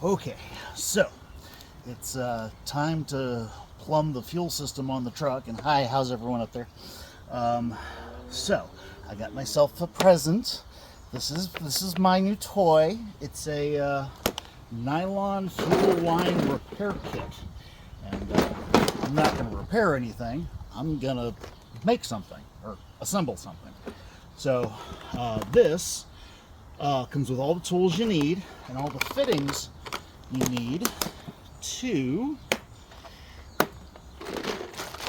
Okay, so it's time to plumb the fuel system on the truck. And hi, how's everyone up there? So I got myself a present. This is my new toy. It's a nylon fuel line repair kit, and I'm not going to repair anything. I'm going to make something or assemble something. So this comes with all the tools you need and all the fittings you need to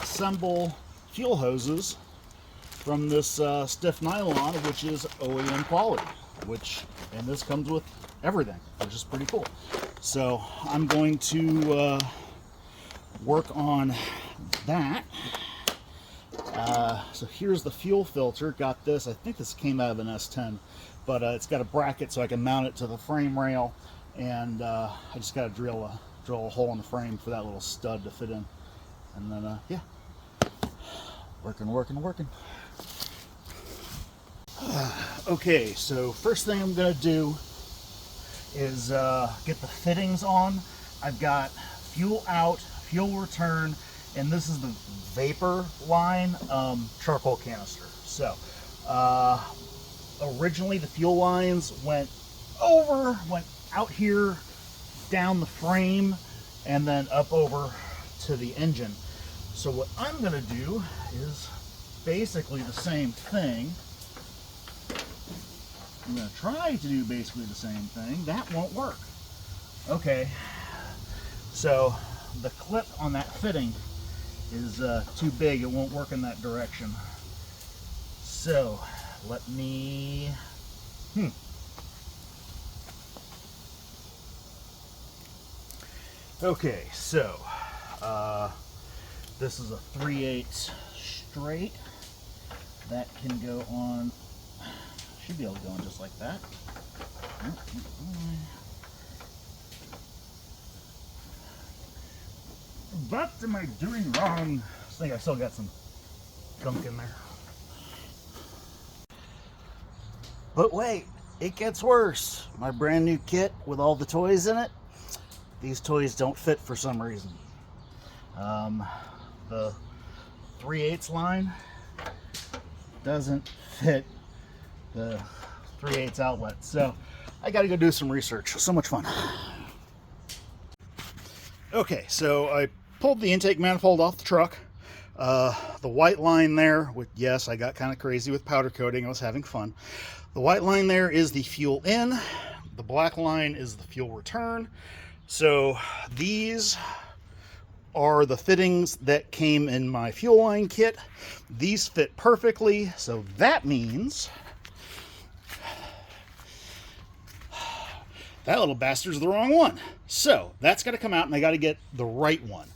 assemble fuel hoses from this stiff nylon, which is OEM quality, and this comes with everything, which is pretty cool. So I'm going to work on that. So here's the fuel filter. Got this, I think this came out of an S10, but it's got a bracket so I can mount it to the frame rail, and I just got to drill a hole in the frame for that little stud to fit in, and then yeah, working. Okay, so first thing I'm gonna do is get the fittings on. I've got fuel out, fuel return, and this is the vapor line charcoal canister. So originally the fuel lines went out here, down the frame, and then up over to the engine. So what I'm gonna do is basically the same thing. I'm gonna try to do basically the same thing. That won't work. Okay, so the clip on that fitting is too big. It won't work in that direction. So let me Okay, so this is a 3/8 straight that can go on. Should be able to go on just like that. What am I doing wrong? I think I still got some gunk in there. But wait, it gets worse. My brand new kit with all the toys in it, these toys don't fit for some reason. The 3/8 line doesn't fit the 3/8 outlet, so I gotta go do some research. So much fun. Okay, so I pulled the intake manifold off the truck. The white line there, yes, I got kind of crazy with powder coating. I was having fun. The white line there is the fuel in. The black line is the fuel return. So these are the fittings that came in my fuel line kit. These fit perfectly, so that means that little bastard's the wrong one. So that's got to come out, and I got to get the right one.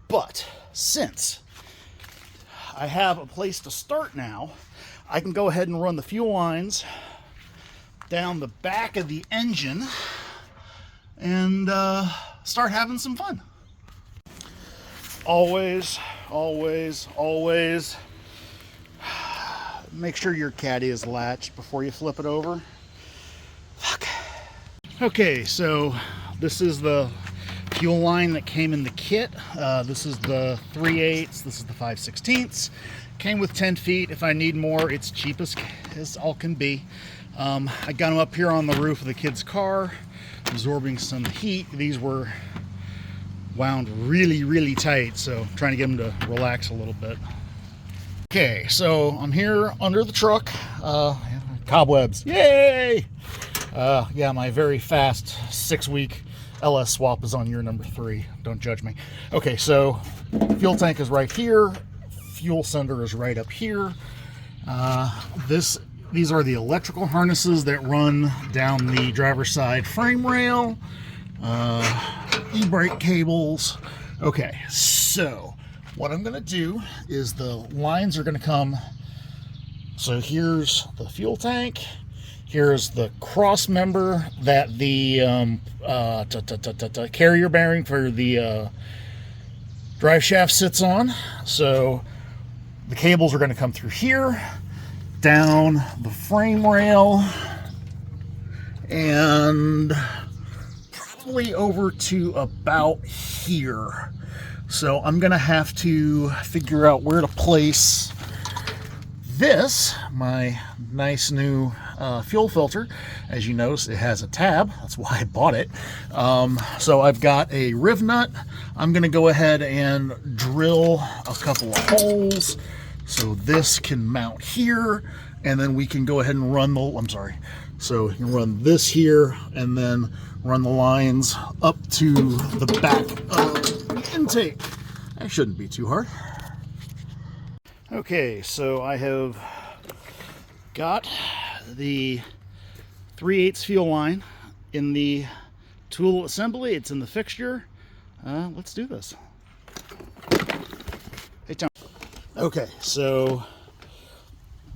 But since I have a place to start now, I can go ahead and run the fuel lines down the back of the engine and start having some fun. Always make sure your caddy is latched before you flip it over. Fuck. Okay, so this is the fuel line that came in the kit. This is the 3/8, this is the 5/16. Came with 10 feet. If I need more, it's cheap as all can be. I got them up here on the roof of the kid's car, absorbing some heat. These were wound really tight, so I'm trying to get them to relax a little bit. Okay, so I'm here under the truck. Cobwebs, yay! Yeah, my very fast 6-week LS swap is on year number 3. Don't judge me. Okay, so fuel tank is right here. Fuel sender is right up here. These are the electrical harnesses that run down the driver's side frame rail. E-brake cables. Okay, so what I'm gonna do is the lines are gonna come. So here's the fuel tank. Here's the cross member that the carrier bearing for the drive shaft sits on. So the cables are going to come through here, down the frame rail, and roughly over to about here. So I'm gonna have to figure out where to place this, my nice new fuel filter. As you notice, it has a tab. That's why I bought it. So I've got a riv nut. I'm gonna go ahead and drill a couple of holes so this can mount here, and then we can go ahead and run the, so you can run this here and then run the lines up to the back of the intake. That shouldn't be too hard. Okay, so I have got the 3/8 fuel line in the tool assembly. It's in the fixture. Let's do this. Hey, Tom. Okay, so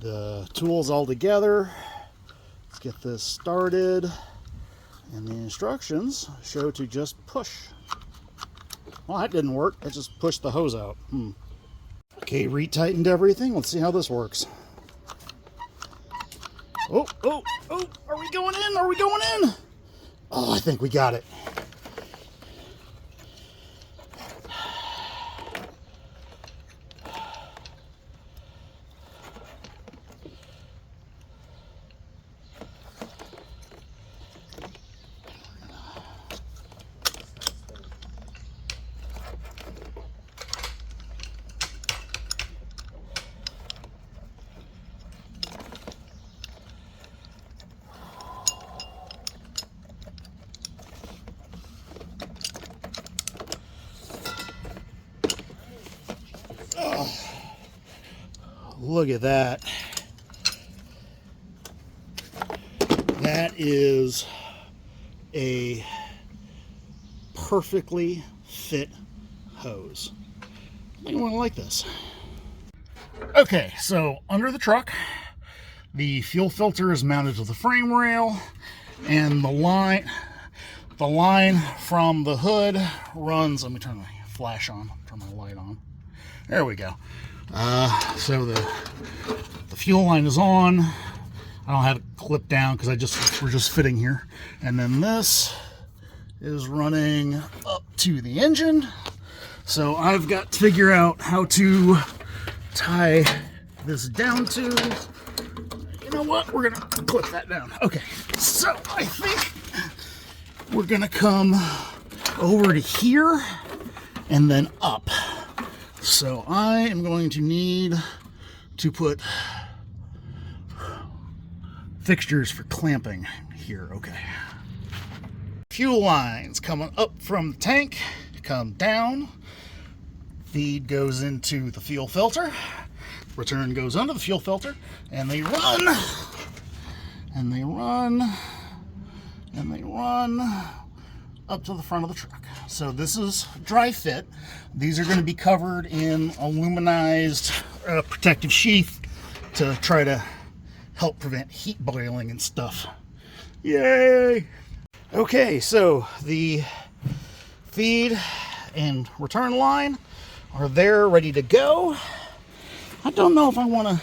the tool's all together. Let's get this started. And the instructions show to just push. Well, that didn't work. It just pushed the hose out. Okay, retightened everything. Let's see how this works. Oh, are we going in? Are we going in? Oh, I think we got it. Look at that. That is a perfectly fit hose. I think I'm gonna like this. Okay, so under the truck, the fuel filter is mounted to the frame rail, and the line from the hood runs. Let me turn my flash on, turn my light on. There we go. So the fuel line is on. I don't have it clipped down because we're just fitting here. And then this is running up to the engine. So I've got to figure out how to tie this down to. You know what? We're gonna clip that down. Okay. So I think we're gonna come over to here and then up. So I am going to need to put fixtures for clamping here. Okay. Fuel lines coming up from the tank, come down. Feed goes into the fuel filter. Return goes under the fuel filter, and they run, and they run, and they run up to the front of the truck. So this is dry fit. These are going to be covered in aluminized protective sheath to try to help prevent heat boiling and stuff. Yay! Okay, so the feed and return line are there, ready to go. I don't know if I want to,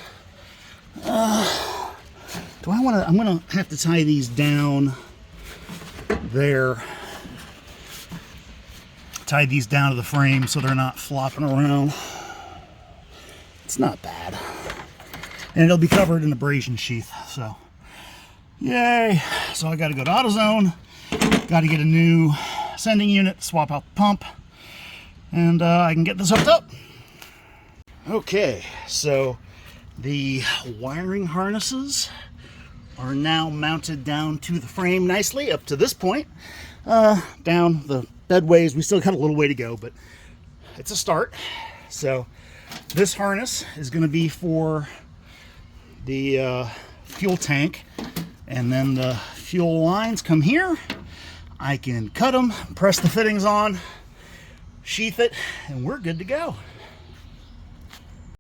I'm going to have to tie these down there. Tie these down to the frame so they're not flopping around. It's not bad. And it'll be covered in abrasion sheath, so yay. So I got to go to AutoZone, got to get a new sending unit, swap out the pump, and I can get this hooked up. Okay, so the wiring harnesses are now mounted down to the frame nicely up to this point. Down the bedways, we still got a little way to go, but it's a start. So this harness is going to be for the fuel tank, and then the fuel lines come here. I can cut them, press the fittings on, sheath it, and we're good to go.